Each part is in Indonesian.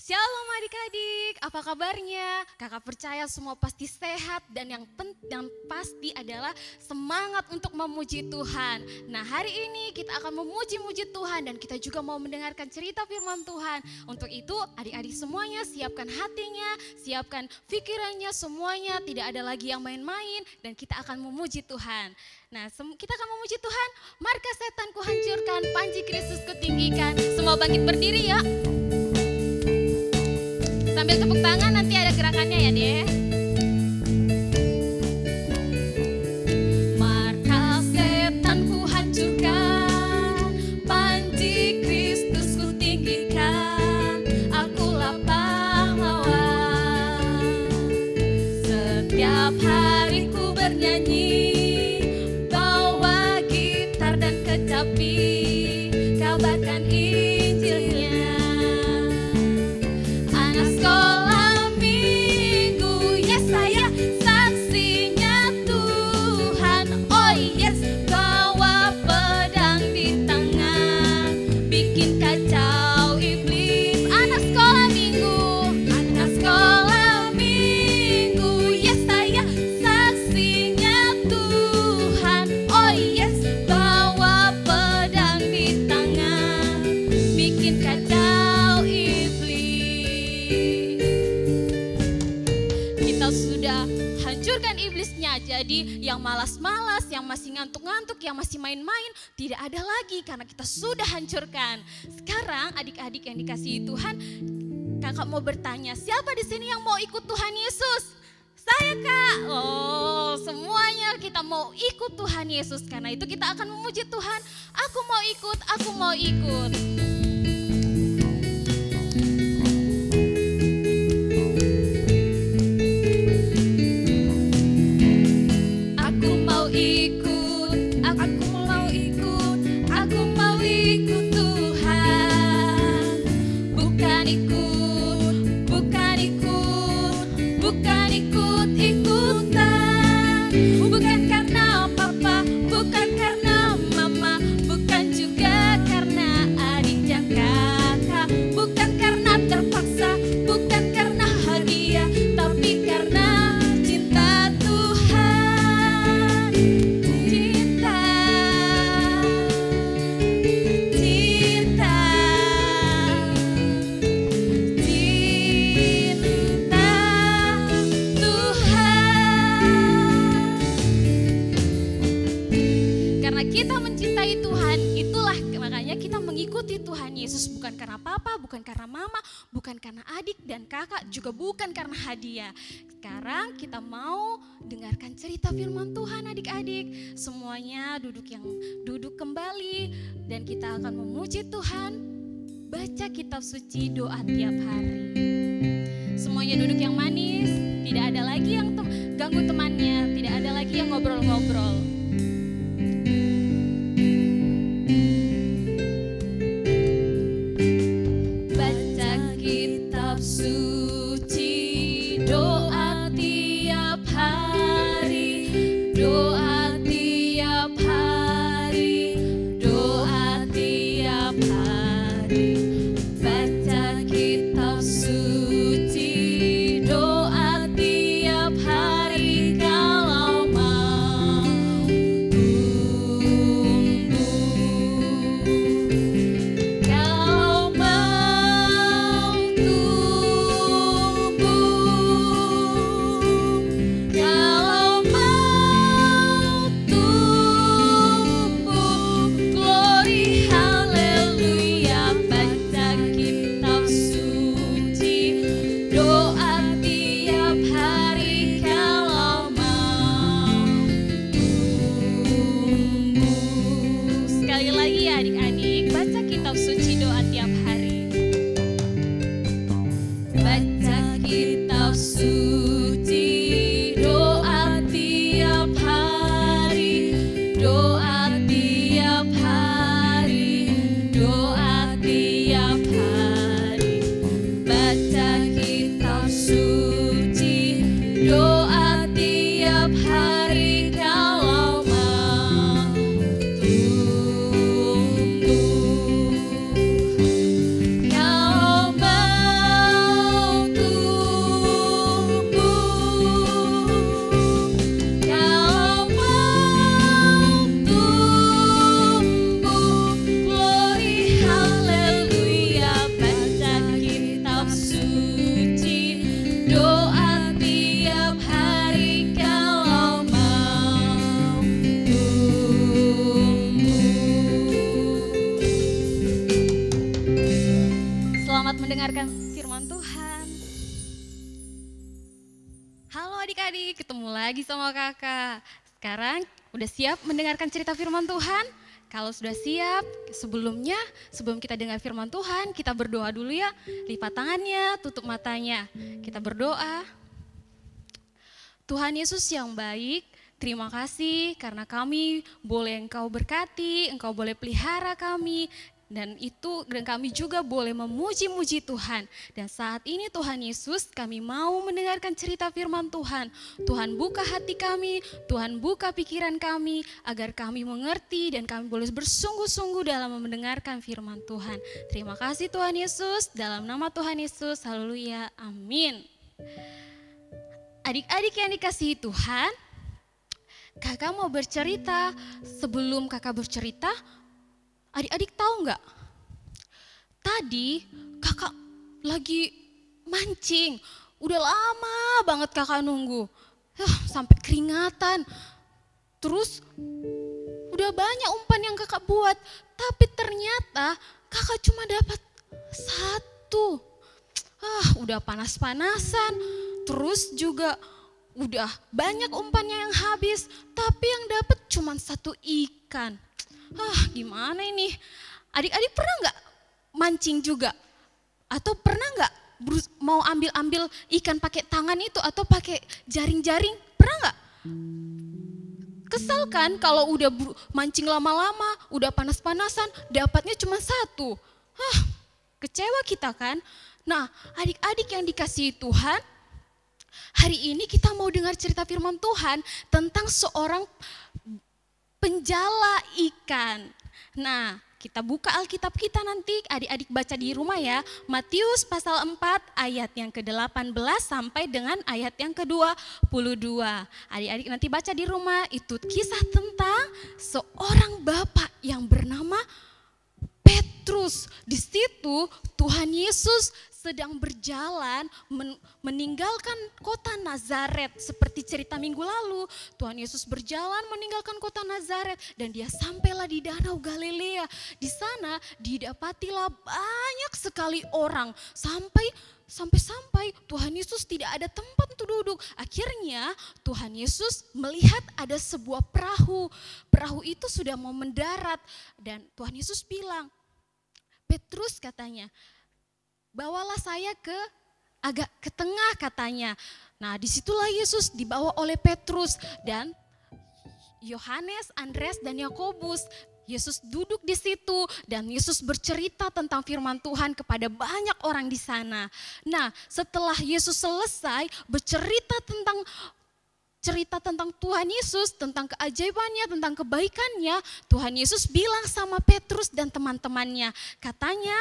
Shalom adik-adik, apa kabarnya? Kakak percaya semua pasti sehat dan yang pasti adalah semangat untuk memuji Tuhan. Nah, hari ini kita akan memuji-muji Tuhan dan kita juga mau mendengarkan cerita firman Tuhan. Untuk itu adik-adik semuanya siapkan hatinya, siapkan pikirannya semuanya, tidak ada lagi yang main-main dan kita akan memuji Tuhan. Nah, kita akan memuji Tuhan. Markas setan kuhancurkan, panji Kristus kutinggikan. Semua bangkit berdiri ya. Sambil tepuk tangan, nanti ada gerakannya ya deh. Markas setan ku hancurkan, panji Kristus ku tinggikan, akulah pahlawan. Setiap hari ku bernyanyi, bawa gitar dan kecapi, kabarkan Injilnya. Sekolah minggu, yes saya saksinya Tuhan. Oh yes, bawa pedang di tangan, bikin kacau iblis. Anak sekolah minggu, yes saya saksinya Tuhan. Oh yes, bawa pedang di tangan, bikin kacau iblis. Kita sudah hancurkan iblisnya. Jadi yang malas-malas, yang masih ngantuk-ngantuk, yang masih main-main, tidak ada lagi karena kita sudah hancurkan. Sekarang adik-adik yang dikasihi Tuhan, kakak mau bertanya, siapa di sini yang mau ikut Tuhan Yesus? Saya kak. Oh, semuanya kita mau ikut Tuhan Yesus. Karena itu kita akan memuji Tuhan. Aku mau ikut, aku mau ikut. Bukan karena papa, bukan karena mama, bukan karena adik dan kakak, juga bukan karena hadiah. Sekarang kita mau dengarkan cerita firman Tuhan adik-adik. Semuanya duduk kembali dan kita akan memuji Tuhan. Baca kitab suci, doa tiap hari. Semuanya duduk yang manis, tidak ada lagi yang ganggu temannya, tidak ada lagi yang ngobrol-ngobrol. Suci, doa tiap hari, doa tiap hari, doa tiap hari. Baca kitab suci, doa tiap hari kalau mau tumbuh. Glory haleluya, baca mendengarkan firman Tuhan. Halo adik-adik, ketemu lagi sama kakak. Sekarang udah siap mendengarkan cerita firman Tuhan? Kalau sudah siap, sebelum kita dengar firman Tuhan, kita berdoa dulu ya. Lipat tangannya, tutup matanya. Kita berdoa. Tuhan Yesus yang baik, terima kasih karena kami boleh Engkau berkati, Engkau boleh pelihara kami. Dan kami juga boleh memuji-muji Tuhan. Dan saat ini Tuhan Yesus, kami mau mendengarkan cerita firman Tuhan. Tuhan buka hati kami, Tuhan buka pikiran kami, agar kami mengerti dan kami boleh bersungguh-sungguh dalam mendengarkan firman Tuhan. Terima kasih Tuhan Yesus, dalam nama Tuhan Yesus, haleluya, amin. Adik-adik yang dikasihi Tuhan, kakak mau bercerita. Sebelum kakak bercerita, adik-adik tahu nggak? Tadi kakak lagi mancing, udah lama banget kakak nunggu, sampai keringatan. Terus udah banyak umpan yang kakak buat, tapi ternyata kakak cuma dapat satu. Udah panas-panasan, terus juga udah banyak umpannya yang habis, tapi yang dapat cuma satu ikan. Gimana ini? Adik-adik pernah nggak mancing juga? Atau pernah nggak mau ambil ikan pakai tangan itu atau pakai jaring-jaring? Pernah nggak? Kesal kan kalau udah mancing lama-lama, udah panas-panasan, dapatnya cuma satu. Kecewa kita kan? Nah, adik-adik yang dikasihi Tuhan, hari ini kita mau dengar cerita firman Tuhan tentang seorang penjala ikan. Nah, kita buka Alkitab kita nanti, adik-adik baca di rumah ya. Matius pasal 4 ayat yang ke-18 sampai dengan ayat yang ke-22. Adik-adik nanti baca di rumah, itu kisah tentang seorang bapak yang bernama Petrus. Di situ Tuhan Yesus sedang berjalan meninggalkan kota Nazaret. Seperti cerita minggu lalu, Tuhan Yesus berjalan meninggalkan kota Nazaret dan dia sampailah di Danau Galilea. Di sana didapatilah banyak sekali orang sampai Tuhan Yesus tidak ada tempat untuk duduk. Akhirnya Tuhan Yesus melihat ada sebuah perahu. Perahu itu sudah mau mendarat dan Tuhan Yesus bilang, Petrus katanya, bawalah saya agak ke tengah katanya. Nah, disitulah Yesus dibawa oleh Petrus dan Yohanes, Andreas dan Yakobus. Yesus duduk di situ dan Yesus bercerita tentang firman Tuhan kepada banyak orang di sana. Nah, setelah Yesus selesai bercerita tentang Tuhan Yesus, tentang keajaibannya, tentang kebaikannya, Tuhan Yesus bilang sama Petrus dan teman-temannya, katanya,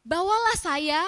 bawalah saya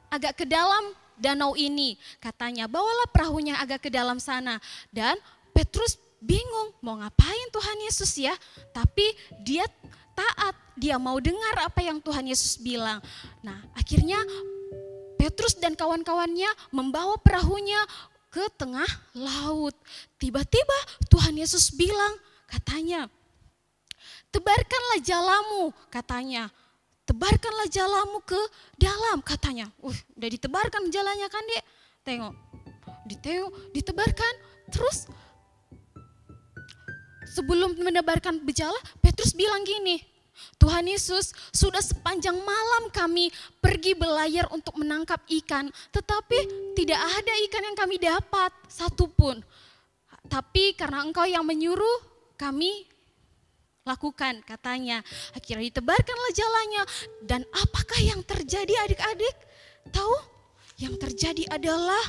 agak ke dalam danau ini. Katanya, bawalah perahunya agak ke dalam sana. Dan Petrus bingung, mau ngapain Tuhan Yesus ya? Tapi dia taat, dia mau dengar apa yang Tuhan Yesus bilang. Nah, akhirnya Petrus dan kawan-kawannya membawa perahunya ke tengah laut. Tiba-tiba Tuhan Yesus bilang, katanya, tebarkanlah jalamu, katanya. Tebarkanlah jalamu ke dalam, katanya. Udah ditebarkan jalannya kan, Dek? Tengok, ditebarkan. Terus sebelum menebarkan jala, Petrus bilang gini, Tuhan Yesus, sudah sepanjang malam kami pergi berlayar untuk menangkap ikan, tetapi tidak ada ikan yang kami dapat, satupun. Tapi karena Engkau yang menyuruh, kami lakukan, katanya. Akhirnya ditebarkanlah jalannya. Dan apakah yang terjadi adik-adik? Tahu? Yang terjadi adalah,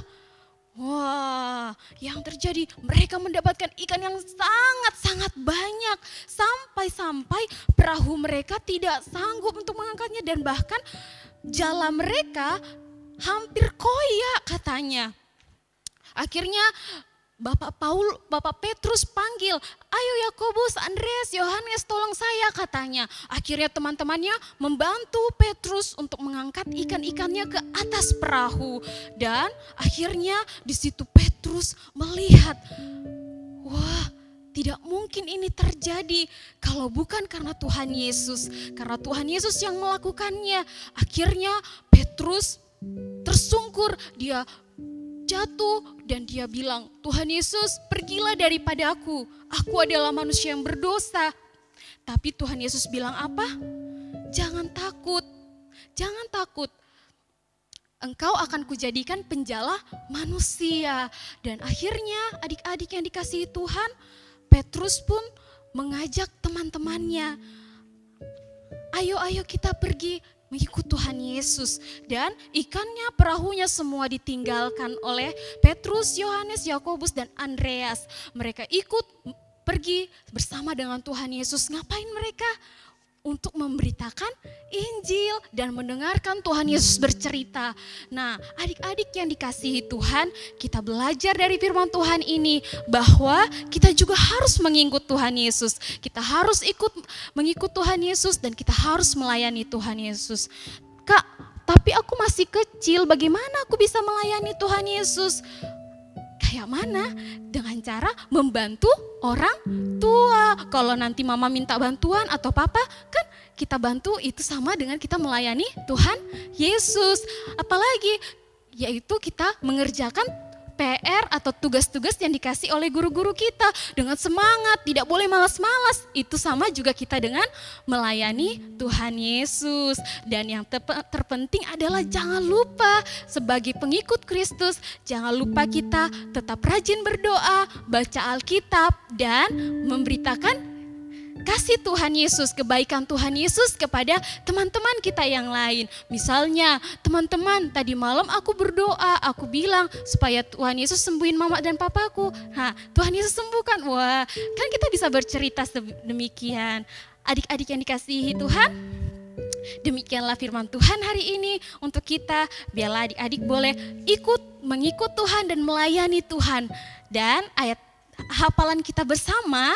mereka mendapatkan ikan yang sangat-sangat banyak. Sampai-sampai perahu mereka tidak sanggup untuk mengangkatnya. Dan bahkan jala mereka hampir koyak katanya. Akhirnya Bapak Petrus panggil, ayo Yakobus, Andreas, Yohanes tolong saya katanya. Akhirnya teman-temannya membantu Petrus untuk mengangkat ikan-ikannya ke atas perahu. Dan akhirnya di situ Petrus melihat, wah Tidak mungkin ini terjadi kalau bukan karena Tuhan Yesus. Karena Tuhan Yesus yang melakukannya. Akhirnya Petrus tersungkur, dia jatuh dan dia bilang, Tuhan Yesus, pergilah daripada aku adalah manusia yang berdosa. Tapi Tuhan Yesus bilang apa? Jangan takut, jangan takut. Engkau akan kujadikan penjala manusia. Dan akhirnya adik-adik yang dikasihi Tuhan, Petrus pun mengajak teman-temannya, ayo kita pergi mengikut Tuhan Yesus. Dan ikannya, perahunya semua ditinggalkan oleh Petrus, Yohanes, Yakobus, dan Andreas. Mereka ikut pergi bersama dengan Tuhan Yesus. Ngapain mereka? Untuk memberitakan Injil dan mendengarkan Tuhan Yesus bercerita. Nah, adik-adik yang dikasihi Tuhan, kita belajar dari firman Tuhan ini bahwa kita juga harus mengikut Tuhan Yesus. Kita harus mengikut Tuhan Yesus dan kita harus melayani Tuhan Yesus. Kak, tapi aku masih kecil, bagaimana aku bisa melayani Tuhan Yesus? Kayak mana? Dengan cara membantu orang tua. Kalau nanti mama minta bantuan atau papa, kan kita bantu, itu sama dengan kita melayani Tuhan Yesus. Apalagi yaitu kita mengerjakan PR atau tugas-tugas yang dikasih oleh guru-guru kita dengan semangat, tidak boleh malas-malas. Itu sama juga kita dengan melayani Tuhan Yesus. Dan yang terpenting adalah jangan lupa sebagai pengikut Kristus, jangan lupa kita tetap rajin berdoa, baca Alkitab, dan memberitakan kasih Tuhan Yesus, kebaikan Tuhan Yesus kepada teman-teman kita yang lain. Misalnya, teman-teman, tadi malam aku berdoa, aku bilang supaya Tuhan Yesus sembuhin mama dan papaku. Nah, Tuhan Yesus sembuhkan. Wah, kan kita bisa bercerita demikian. Adik-adik yang dikasihi Tuhan, demikianlah firman Tuhan hari ini untuk kita. Biarlah adik-adik boleh mengikut Tuhan dan melayani Tuhan. Dan ayat hafalan kita bersama,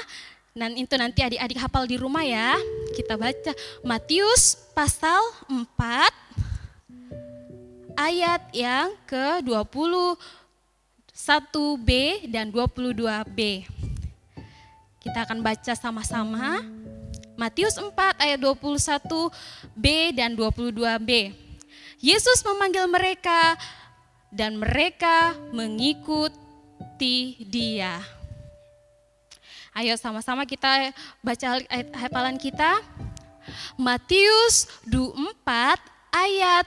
dan itu nanti adik-adik hafal di rumah ya. Kita baca Matius pasal 4 ayat yang ke-21b dan 22b. Kita akan baca sama-sama. Matius 4 ayat 21b dan 22b. Yesus memanggil mereka dan mereka mengikuti Dia. Ayo sama-sama kita baca ayat hafalan kita. Matius 4 ayat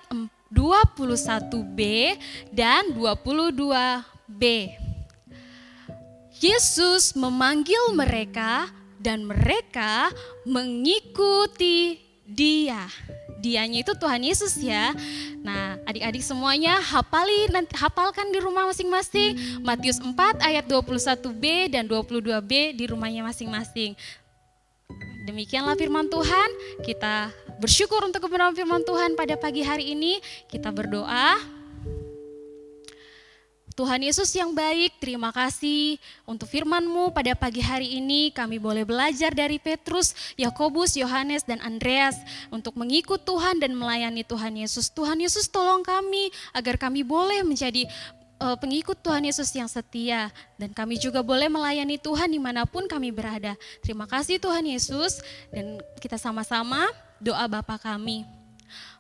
21b dan 22b. Yesus memanggil mereka dan mereka mengikuti Dia. Dianya itu Tuhan Yesus ya. Nah, adik-adik semuanya hafalkan di rumah masing-masing. Matius 4 ayat 21b dan 22b di rumahnya masing-masing. Demikianlah firman Tuhan. Kita bersyukur untuk kebenaran firman Tuhan pada pagi hari ini. Kita berdoa. Tuhan Yesus yang baik, terima kasih untuk firman-Mu pada pagi hari ini. Kami boleh belajar dari Petrus, Yakobus, Yohanes, dan Andreas untuk mengikut Tuhan dan melayani Tuhan Yesus. Tuhan Yesus tolong kami agar kami boleh menjadi pengikut Tuhan Yesus yang setia. Dan kami juga boleh melayani Tuhan dimanapun kami berada. Terima kasih Tuhan Yesus, dan kita sama-sama doa Bapa kami.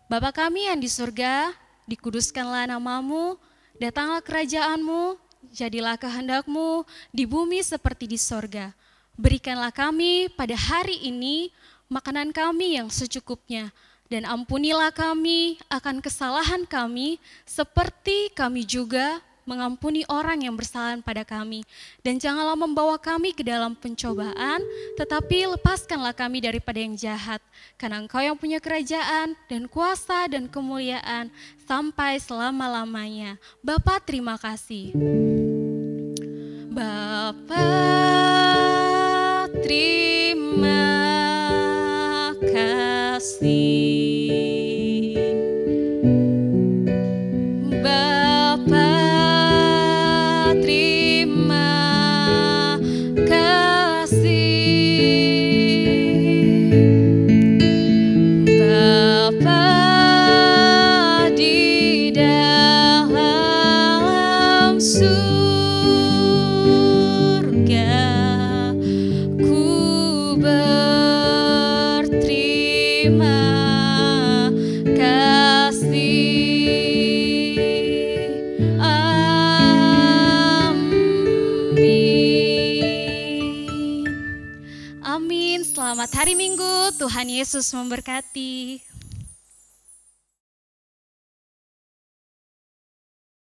Bapa kami yang di surga, dikuduskanlah nama-Mu. Datanglah kerajaan-Mu, jadilah kehendak-Mu di bumi seperti di sorga. Berikanlah kami pada hari ini makanan kami yang secukupnya. Dan ampunilah kami akan kesalahan kami seperti kami juga mengampuni orang yang bersalah pada kami. Dan janganlah membawa kami ke dalam pencobaan, tetapi lepaskanlah kami daripada yang jahat. Karena Engkau yang punya kerajaan dan kuasa dan kemuliaan sampai selama-lamanya. Bapa, terima kasih. Bapa, terima kasih. Selamat hari Minggu, Tuhan Yesus memberkati.